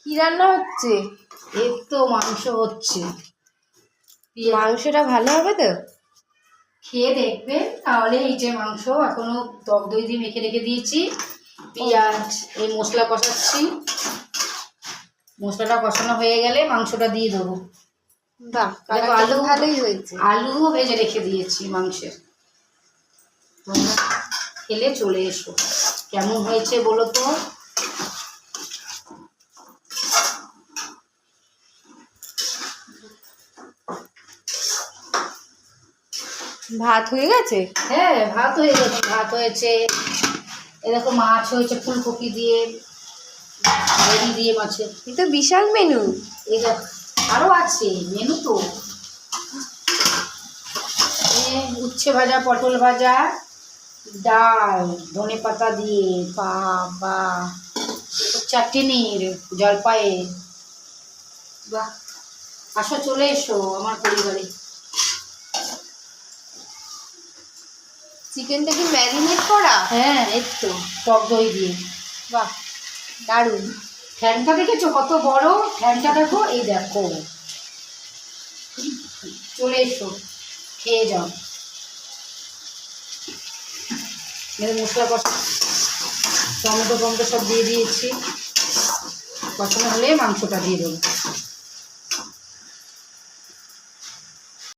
কি রান্না হচ্ছে? এই তো মাংস হচ্ছে। মাংসটা ভালো হবে তো? খেয়ে দেখবেন। তাহলে এই যে মাংস এখনো টক দই দিয়ে মেখে রেখে দিয়েছি, পেঁয়াজ, এই মশলা কষাচ্ছি। মশলাটা কষানো হয়ে গেলে মাংসটা দিয়ে দেবো। বাহ, দেখো আলু ভালোই হয়েছে। আলুও ভেজে রেখে দিয়েছি মাংসের। তোমরা খেলে চলে এসো, কেমন হয়েছে বলো তো। ভাত হয়ে গেছে? হ্যাঁ, ভাত হয়ে গেছে। ভাত হয়েছে, এরকম মাছ হয়েছে ফুলকপি দিয়ে, ভেড়ি দিয়ে মাছের। এ তো বিশাল মেনু। এটা আরও আছে মেনু তো। উচ্ছে ভাজা, পটল ভাজা, ডাল ধনে পাতা দিয়ে, বাবা, চাটনির, জলপাইয়ের। বাহ, আসো চলে এসো আমার পরিবারে। চিকেনটা কি ম্যারিনেট করা? হ্যাঁ, এই তো টক দই দিয়ে। বাহ, দারুণ। ফ্যানটা দেখেছো কত বড়? ফ্যানটা দেখো, এই দেখো। চলে এসো, খেয়ে যাও। মশলা কষা, টমেটো সব দিয়ে দিয়েছি। কষানো হলে মাংসটা দিয়ে দেবো।